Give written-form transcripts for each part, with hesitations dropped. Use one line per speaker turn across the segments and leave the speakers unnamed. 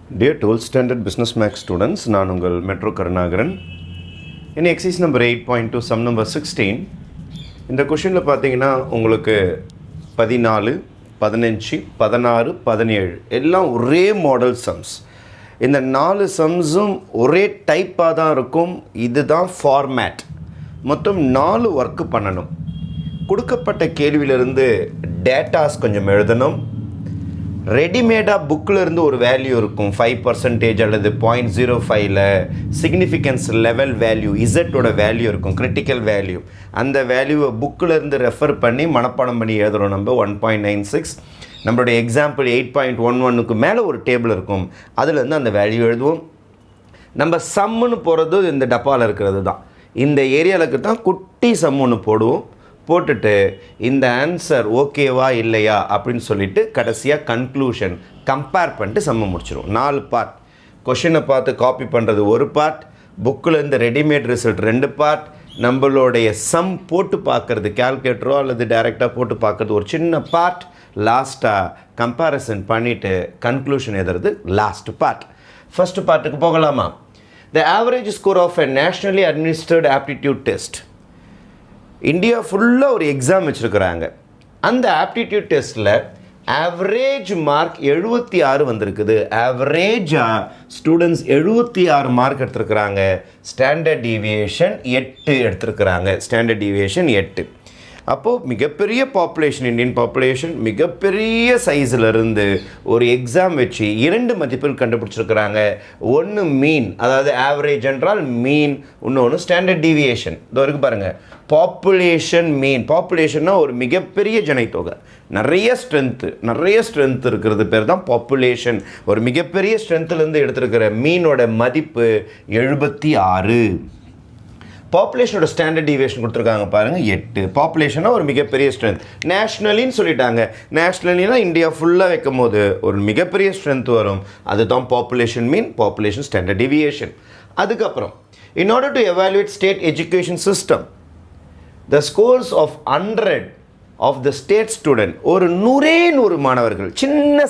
Dear 12th Standard Business Max students, நான் உங்கள் metro Karunakaran. இனி எக்ஸைஸ் நம்பர் 8.2 சம் நம்பர் 16. இந்த கொஷினில் பார்த்தீங்கன்னா உங்களுக்கு 14, 15, 16, 17 எல்லாம் ஒரே மாடல் சம்ஸ். இந்த 4 சம்ஸும் ஒரே டைப்பாக தான் இருக்கும். இதுதான் ஃபார்மேட். மொத்தம் 4 ஒர்க்கு பண்ணணும். கொடுக்கப்பட்ட கேள்வியிலிருந்து டேட்டாஸ் கொஞ்சம் எழுதணும். ரெடிமேடாக புக்கில் இருந்து ஒரு வேல்யூ இருக்கும் 5% அல்லது 0.05ல் சிக்னிஃபிகன்ஸ் லெவல் வேல்யூ இசட்டோட வேல்யூ இருக்கும், கிரிட்டிக்கல் வேல்யூ. அந்த வேல்யூவை புக்கில் இருந்து ரெஃபர் பண்ணி மனப்பாடம் பண்ணி எழுதுகிறோம். நம்ம 1.96 நம்மளுடைய எக்ஸாம்பிள் 8.11க்கு மேலே ஒரு டேபிள் இருக்கும், அதுலேருந்து அந்த வேல்யூ எழுதுவோம். நம்ம சம்முன்னு போகிறது இந்த டப்பாவில் இருக்கிறது தான். இந்த ஏரியாவுக்கு தான் குட்டி சம்முன்னு போடுவோம். போட்டுட்டு இந்த ஆன்சர் ஓகேவா இல்லையா அப்படின்னு சொல்லிவிட்டு கடைசியாக கன்க்ளூஷன் கம்பேர் பண்ணிட்டு சம்ம முடிச்சிடும். 4 பார்ட். கொஷினை பார்த்து காப்பி பண்ணுறது ஒரு பார்ட், புக்கில் இருந்து ரெடிமேட் ரிசல்ட் 2 பார்ட், நம்மளுடைய சம் போட்டு பார்க்குறது கேல்குலேட்டரோ அல்லது டைரெக்டாக போட்டு பார்க்குறது ஒரு சின்ன பார்ட், லாஸ்ட்டாக கம்பேரிசன் பண்ணிவிட்டு கன்க்ளூஷன் எழுதுறது லாஸ்ட் பார்ட். ஃபஸ்ட்டு பார்ட்டுக்கு போகலாமா? The average score of a nationally administrate aptitude test. India ஃபுல்லாக ஒரு எக்ஸாம் வச்சுருக்குறாங்க. அந்த ஆப்டிடியூட் டெஸ்ட்டில் ஆவரேஜ் மார்க் 76 வந்திருக்குது. ஆவரேஜாக ஸ்டூடெண்ட்ஸ் 76 மார்க் எடுத்துருக்குறாங்க. ஸ்டாண்டர்ட் டீவியேஷன் 8 எடுத்துருக்குறாங்க. Standard deviation 8. அப்போது மிகப்பெரிய பாப்புலேஷன், இந்தியன் பாப்புலேஷன் மிகப்பெரிய சைஸிலிருந்து ஒரு எக்ஸாம் வச்சு 2 மதிப்பெண் கண்டுபிடிச்சிருக்கிறாங்க. ஒன்று மீன், அதாவது ஆவரேஜ் என்றால் மீன், இன்னொன்று ஸ்டாண்டர்ட் டீவியேஷன். இதோ இருக்கு பாருங்கள், பாப்புலேஷன் மீன். பாப்புலேஷன்னா ஒரு மிகப்பெரிய ஜனத்தொகை, நிறைய ஸ்ட்ரென்த் இருக்கிறது பேர் தான் பாப்புலேஷன். ஒரு மிகப்பெரிய ஸ்ட்ரென்த்துலேருந்து எடுத்துருக்கிற மீனோட மதிப்பு 76. பாப்புலேஷனோட ஸ்டாண்டர்ட் டீவியேஷன் கொடுத்துருக்காங்க பாருங்கள் 8. பாப்புலேஷனாக ஒரு மிகப்பெரிய ஸ்ட்ரென்த். நேஷ்னலின்னு சொல்லிட்டாங்க. நேஷ்னலினா இந்தியா ஃபுல்லாக வைக்கும் போது ஒரு மிகப்பெரிய ஸ்ட்ரென்த் வரும். அதுதான் பாப்புலேஷன் மீன், பாப்புலேஷன் ஸ்டாண்டர்ட் டீவியேஷன். அதுக்கப்புறம் in order to evaluate state education system, the scores of 100 of the state student, ஒரு 100 மாணவர்கள், சின்ன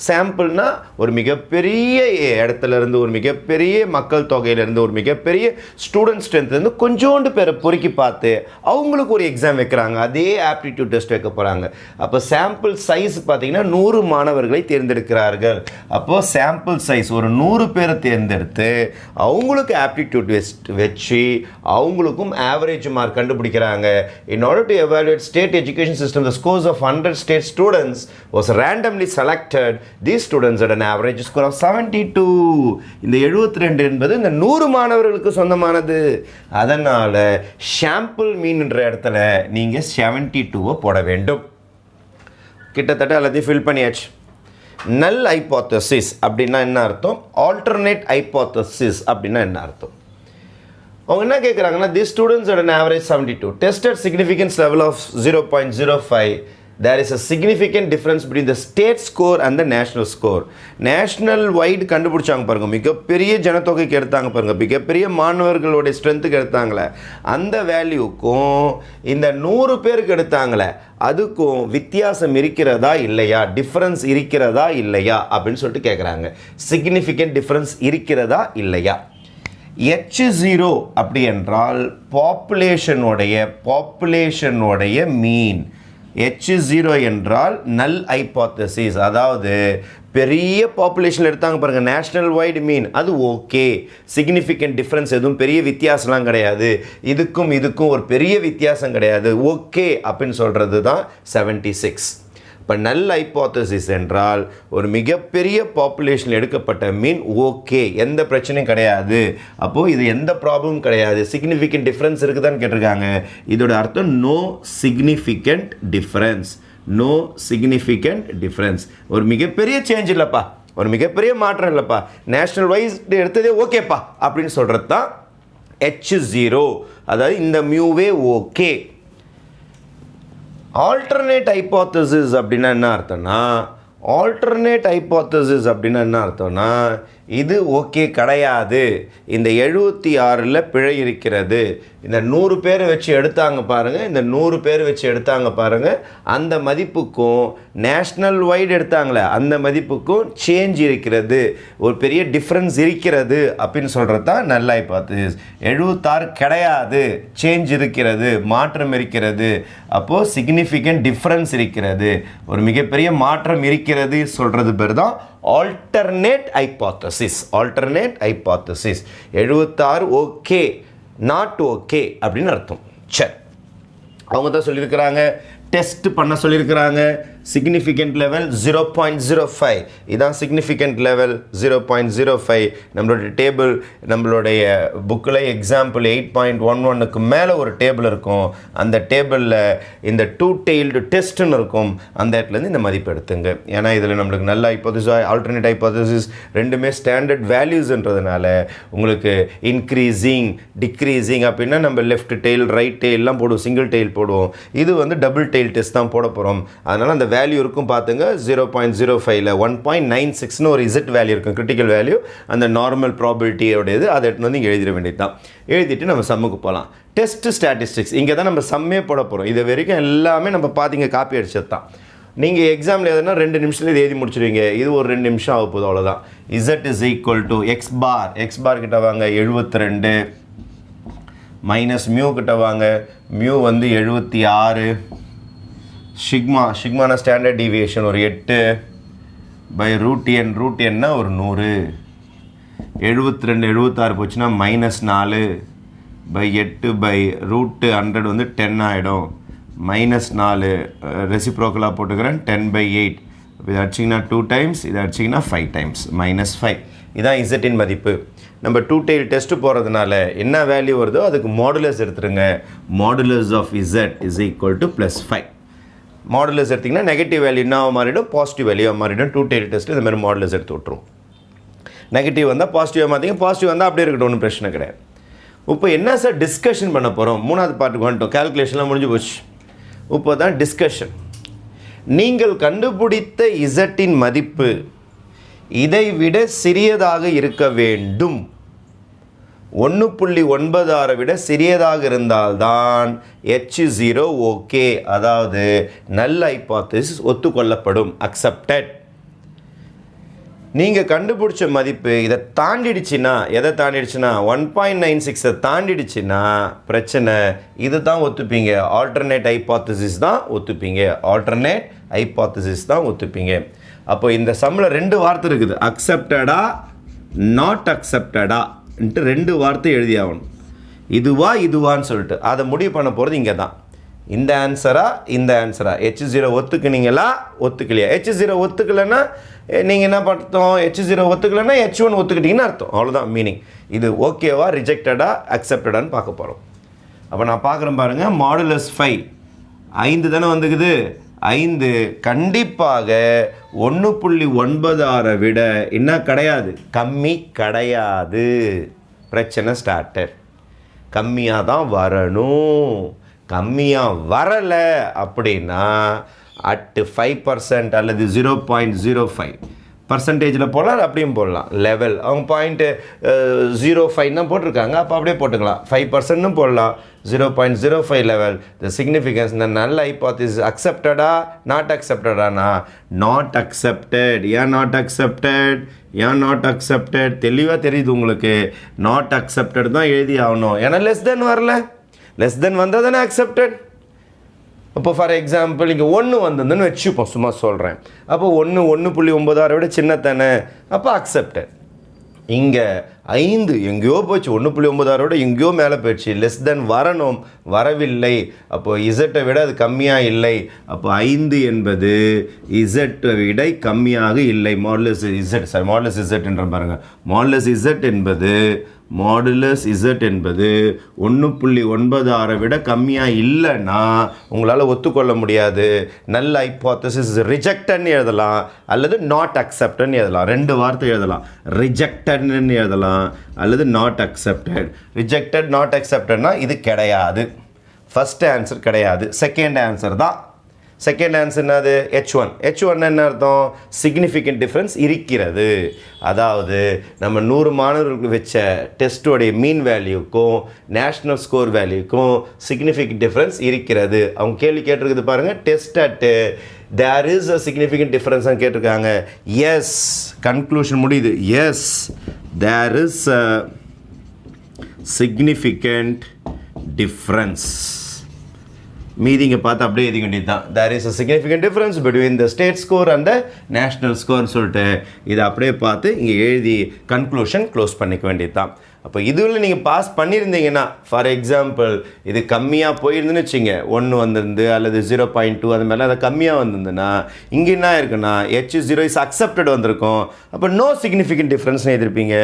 சாம்பிள்னா ஒரு மிகப்பெரிய இடத்துலேருந்து, ஒரு மிகப்பெரிய மக்கள் தொகையிலேருந்து, ஒரு மிகப்பெரிய ஸ்டூடெண்ட் ஸ்ட்ரென்த்லேருந்து கொஞ்சோண்டு பேரை பொறுக்கி பார்த்து அவங்களுக்கு ஒரு எக்ஸாம் வைக்கிறாங்க. அதே ஆப்டிடியூட் டெஸ்ட் வைக்க போகிறாங்க. அப்போ சாம்பிள் சைஸ் பார்த்திங்கன்னா 100 மாணவர்களை தேர்ந்தெடுக்கிறார்கள். அப்போது சாம்பிள் சைஸ் ஒரு 100 பேரை தேர்ந்தெடுத்து அவங்களுக்கு ஆப்டிடியூட் டெஸ்ட் வச்சு அவங்களுக்கும் ஆவரேஜ் மார்க் கண்டுபிடிக்கிறாங்க. in order to evaluate state education system, the scores of 100 state students was randomly selected. These students had an average score of 72. இந்த 72 என்பது இந்த 100 மாணவர்களுக்கு சொந்தமானது. அதனால் சாம்பிள் மீன் என்ற இடத்துல நீங்கள் 72 போட வேண்டும். கிட்டத்தட்ட எல்லாத்தையும் ஃபில் பண்ணியாச்சு. நல் ஹைபோதசிஸ் அப்படின்னா என்ன அர்த்தம்? ஆல்டர்னேட் ஹைபோதசிஸ் அப்படின்னா என்ன அர்த்தம்? அவங்க என்ன கேட்குறாங்கன்னா, these students had an average 72. Tested significance level of 0.05. There is a significant difference between the state score and the national score. National wide கண்டுபிடிச்சாங்க பாருங்கள், மிகப்பெரிய ஜனத்தொகைக்கு எடுத்தாங்க பாருங்கள், மிகப்பெரிய மாணவர்களுடைய ஸ்ட்ரென்த்துக்கு எடுத்தாங்களே அந்த வேல்யூக்கும் இந்த 100 பேருக்கு எடுத்தாங்களே அதுக்கும் வித்தியாசம் இருக்கிறதா இல்லையா, டிஃப்ரென்ஸ் இருக்கிறதா இல்லையா அப்படின்னு சொல்லிட்டு கேட்குறாங்க. சிக்னிஃபிகண்ட் டிஃப்ரென்ஸ் இருக்கிறதா இல்லையா? H0 அப்படி என்றால் பாப்புலேஷனுடைய மீன். H0 என்றால் நல் ஹைபோதசிஸ், அதாவது பெரிய பாப்புலேஷன் எடுத்தாங்க பாருங்கள், நேஷ்னல் வைடு மீன், அது ஓகே. சிக்னிஃபிகண்ட் டிஃப்ரென்ஸ் எதுவும் பெரிய வித்தியாசம்லாம் கிடையாது, இதுக்கும் ஒரு பெரிய வித்தியாசம் கிடையாது, ஓகே அப்படின்னு சொல்கிறது தான் 76. இப்போ நல் ஹைபோதசிஸ் என்றால் ஒரு மிகப்பெரிய பாப்புலேஷன் எடுக்கப்பட்ட மீன் ஓகே, எந்த பிரச்சனையும் கிடையாது. அப்போது இது எந்த ப்ராப்ளமும் கிடையாது. சிக்னிஃபிகண்ட் டிஃப்ரென்ஸ் இருக்குதான்னு கேட்டிருக்காங்க. இதோட அர்த்தம் no significant difference. No significant difference, ஒரு மிகப்பெரிய சேஞ்ச் இல்லைப்பா, ஒரு மிகப்பெரிய மாற்றம் இல்லைப்பா, நேஷ்னல் வைஸ் எடுத்ததே ஓகேப்பா அப்படின்னு சொல்கிறது தான் H0. அதாவது இந்த மியூவே ஓகே. ஆல்டர்னேட் ஹைபோதசிஸ் அப்படின்னா என்ன அர்த்தம்னா, ஆல்டர்னேட் ஹைப்போதசிஸ் அப்படின்னா என்ன அர்த்தம்னா இது ஓகே கிடையாது, இந்த 76ல் பிழை இருக்கிறது, இந்த 100 பேர் வச்சு எடுத்தாங்க பாருங்கள், இந்த 100 பேர் வச்சு எடுத்தாங்க பாருங்கள், அந்த மதிப்புக்கும் நேஷ்னல் வைடு எடுத்தாங்களே அந்த மதிப்புக்கும் சேஞ்ச் இருக்கிறது, ஒரு பெரிய டிஃப்ரென்ஸ் இருக்கிறது அப்படின்னு சொல்கிறது தான் நல் ஹைப்போதசிஸ். 76 கிடையாது, சேஞ்ச் இருக்கிறது, மாற்றம் இருக்கிறது, அப்போது சிக்னிஃபிகண்ட் டிஃப்ரென்ஸ் இருக்கிறது, ஒரு மிகப்பெரிய மாற்றம் இருக்கிறது சொல்கிறது பேர் தான் alternate hypothesis. Alternate hypothesis 76 okay not okay அப்படின்னு அர்த்தம். சரி, அவங்க தான் சொல்லியிருக்கிறாங்க, டெஸ்ட் பண்ண சொல்லியிருக்கிறாங்க. சிக்னிஃபிகண்ட் லெவல் 0.05, இதான் சிக்னிஃபிகண்ட் லெவல் 0.05. நம்மளுடைய டேபிள், நம்மளுடைய புக்கில் எக்ஸாம்பிள் 8.11க்கு மேலே ஒரு டேபிள் இருக்கும், அந்த டேபிளில் இந்த 2 tailed டெஸ்ட்டுன்னு இருக்கும், அந்த இடத்துலேருந்து இந்த மதிப்பு எடுத்துங்க. ஏன்னா இதில் நம்மளுக்கு நல்ல ஹைப்போதசிஸ், ஆல்டர்னேட் ஹைப்போதசிஸ் ரெண்டுமே ஸ்டாண்டர்ட் வேல்யூஸ்ன்றதுனால உங்களுக்கு இன்க்ரீஸிங் டிக்ரீஸிங் அப்படின்னா நம்ம லெஃப்ட் டெயில் ரைட் டெயிலெலாம் போடுவோம், சிங்கிள் டெயில் போடுவோம். இது வந்து டபுள் டெயில் டெஸ்ட் தான் போட போகிறோம். அதனால் அந்த வேல்யூ இருக்கும் பார்த்துங்க, 0.05ல் 1.96ன்னு ஒரு இசட் வேல்யூ இருக்கும், கிரிட்டிக்கல் வேல்யூ, அந்த நார்மல் ப்ராபிலிட்டியோடையது, அதை எடுத்து வந்து இங்கே எழுதிட வேண்டியது தான். எழுதிட்டு நம்ம சம்முக்கு போகலாம். டெஸ்ட் ஸ்டாட்டிஸ்டிக்ஸ் இங்கே தான் நம்ம சம்மே போட போகிறோம். இது வரைக்கும் எல்லாமே நம்ம பார்த்திங்க காப்பி அடிச்சது தான். நீங்கள் எக்ஸாமில் எதுனா 2 நிமிஷத்தில் இது எழுதி முடிச்சுடுவீங்க, இது ஒரு 2 நிமிஷம் ஆக போகுது, அவ்வளோதான். Z is equal to x bar கிட்ட வாங்க 72 மைனஸ் மியூ கிட்ட வாங்க, மியூ வந்து 76, ஷிக்மானா ஸ்டாண்டர்ட் டீவியேஷன் ஒரு 8 பை ரூட் என்னா ஒரு 100, 72 76 போச்சுன்னா -4 பை 8 பை ரூட் 100 வந்து 10 ஆகிடும். -4 ரெசிப்ரோக்கலாக போட்டுக்கிறேன், 10/8. இது அடிச்சிங்கன்னா 2 டைம்ஸ், இது அடிச்சிங்கன்னா 5 டைம்ஸ், -5. இதுதான் இசட்டின் மதிப்பு. நம்ம 2 tail டெஸ்ட்டு போகிறதுனால என்ன வேல்யூ வருதோ அதுக்கு மாடுலஸ் எடுத்துருங்க. Modulus of Z is equal to +5. Modulus எடுத்திங்கன்னா நெகட்டிவ் வேல்யூ என்ன மாறிடும், பாசிட்டிவ் வேல்யூவாக மாறிடும். 2 tail டெஸ்ட்டு இந்த மாதிரி மாடுலஸ் எடுத்து விட்ருவோம். நெகட்டிவ் வந்தால் பாசிட்டிவாக மாற்றிங்க, பாசிட்டிவ் வந்தால் அப்படியே இருக்கட்டும், ஒன்றும் பிரச்சனை கிடையாது. இப்போ என்ன சார் டிஸ்கஷன் பண்ண போகிறோம்? 3வது பார்ட்டுக்கு வந்துட்டோம், கேல்குலேஷன்லாம் முடிஞ்சு போச்சு. இப்போ தான் டிஸ்கஷன். நீங்கள் கண்டுபிடித்த இசட்டின் மதிப்பு இதை விட சிறியதாக இருக்க வேண்டும். 1.96 விட சிறியதாக இருந்தால்தான் H0 ஓகே, அதாவது நல் ஹைப்போதசிஸ் ஒத்துக்கொள்ளப்படும், அக்செப்டட். நீங்கள் கண்டுபிடிச்ச மதிப்பு இதை தாண்டிடுச்சுன்னா, எதை தாண்டிடுச்சுன்னா 1.96 தாண்டிடுச்சுன்னா பிரச்சனை, இது தான் ஒத்துப்பீங்க, ஆல்டர்னேட் ஹைப்போதசிஸ் தான் ஒத்துப்பீங்க, ஆல்டர்னேட் ஹைப்போதசிஸ் தான் ஒத்துப்பீங்க. அப்போ இந்த சம்மில் 2 வார்த்தை இருக்குது, அக்செப்டடா நாட் அக்செப்டடா ன்ட்டு 2 வார்த்தை எழுதி ஆகணும். இதுவான்னு சொல்லிட்டு அதை முடிவு பண்ண போகிறது இங்கே தான். இந்த ஆன்சரா இந்த ஆன்சரா, H0 ஒத்துக்குனீங்களா ஒத்துக்கலையா? H0 ஒத்துக்கலைன்னா நீங்கள் என்ன பார்த்தோம், H0 ஒத்துக்கலைன்னா H1 ஒத்துக்கிட்டீங்கன்னு அர்த்தம், அவ்வளோதான் மீனிங். இது ஓகேவா ரிஜெக்டடா அக்செப்டடான்னு பார்க்க போகிறோம். அப்போ நான் பார்க்குறேன் பாருங்கள், மாடுலஸ் 5 தானே வந்துக்குது, 5 கண்டிப்பாக 1.96 விட என்ன கிடையாது, கம்மி கிடையாது. பிரச்சனை ஸ்டார்டட். கம்மியாக தான் வரணும். கம்மியாக வரலை அப்படின்னா அட் 5% அல்லது 0.05 பர்சன்டேஜில் போடலாம், அப்படியும் போடலாம். லெவல் அவங்க பாயிண்ட்டு 0.5 தான் போட்டிருக்காங்க, அப்போ அப்படியே போட்டுக்கலாம். 5% போடலாம், 0.05 லெவல். த சிக்னிஃபிகன்ஸ் இந்த நல்ல ஹைப்போதசிஸ் அக்செப்டடா நாட் அக்செப்டடானா நாட் அக்செப்டட். ஏன் நாட் அக்செப்டட் தெளிவாக தெரியுது உங்களுக்கு. நாட் அக்செப்டட் தான் எழுதி ஆகணும், ஏன்னா லெஸ் தென் வரல. லெஸ் தென் வந்தால் தானே அக்செப்டட். அப்போ ஃபார் எக்ஸாம்பிள் இங்கே 1 வந்ததுன்னு வச்சுப்போம், சும்மா சொல்கிறேன். அப்போ 1.96 விட சின்ன தானே, அப்போ அக்செப்டட். இங்கே 5 எங்கேயோ போச்சு, 1.96 விட எங்கேயோ மேலே போயிடுச்சு, லெஸ் தென் வரணும், வரவில்லை. அப்போது இசட்டை விட அது கம்மியாக இல்லை. அப்போ 5 என்பது இசட்டை விட கம்மியாக இல்லை. மாடுலஸ் இசட்ன்ற பாருங்கள், மாடுலஸ் இசட் என்பது 1.96 விட கம்மியாக இல்லைன்னா உங்களால் ஒத்துக்கொள்ள முடியாது. நல்ல ஹைப்போதசிஸ் ரிஜெக்டட்னு எழுதலாம் அல்லது நாட் அக்செப்டட்னு எழுதலாம். 2 வார்த்தை எழுதலாம், ரிஜெக்டட்னு எழுதலாம் அல்லது நாட் அக்செப்டட். ரிஜெக்டட் நாட் அக்செப்டட்னா இது கிடையாது, ஃபஸ்ட் ஆன்சர் கிடையாது, செகண்ட் ஆன்சர் தான். செகண்ட் ஆன்சர் என்னது H1 என்ன அர்த்தம் சிக்னிஃபிகண்ட் டிஃப்ரென்ஸ் இருக்கிறது. அதாவது நம்ம 100 மாணவர்களுக்கு வச்ச டெஸ்ட்டோடைய மீன் வேல்யூக்கும் நேஷ்னல் ஸ்கோர் வேல்யூக்கும் சிக்னிஃபிகண்ட் டிஃப்ரென்ஸ் இருக்கிறது. அவங்க கேள்வி கேட்டிருக்குது பாருங்கள், test at there is a significant difference கேட்டிருக்காங்க. எஸ், கன்க்ளூஷன் முடியுது. Yes, there is a significant difference. மீதி இங்கே பார்த்து அப்படியே எழுதி வேண்டியது தான். There is a significant difference between the state score and the நேஷ்னல் ஸ்கோர்னு சொல்லிட்டு இதை அப்படியே பார்த்து இங்கே எழுதி கன்க்ளூஷன் க்ளோஸ் பண்ணிக்க வேண்டியது தான். அப்போ இதுவில் நீங்கள் பாஸ் பண்ணியிருந்தீங்கன்னா, ஃபார் எக்ஸாம்பிள் இது கம்மியாக போயிருந்துன்னு வச்சுங்க, 1 வந்திருந்து அல்லது 0.2 அது மாதிரிலாம் அதை கம்மியாக வந்திருந்துன்னா இங்கே என்ன இருக்குன்னா H0 இஸ் அக்செப்டட் வந்திருக்கும். அப்போ நோ சிக்னிஃபிகண்ட் டிஃப்ரென்ஸ்னு எதிர்ப்பீங்க.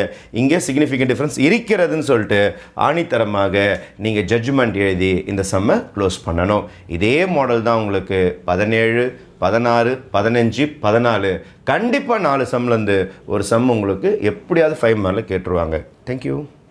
இங்கே சிக்னிஃபிகண்ட் டிஃப்ரென்ஸ் இருக்கிறதுன்னு சொல்லிட்டு ஆணித்தரமாக நீங்கள் ஜட்ஜ்மெண்ட் எழுதி இந்த சம்மை க்ளோஸ் பண்ணணும். இதே மாடல் தான் உங்களுக்கு 17, 16, 15, 14 கண்டிப்பாக 4 சம்லேருந்து ஒரு சம் உங்களுக்கு எப்படியாவது 5 மார்க்கில் கேட்டுருவாங்க. தேங்க்யூ.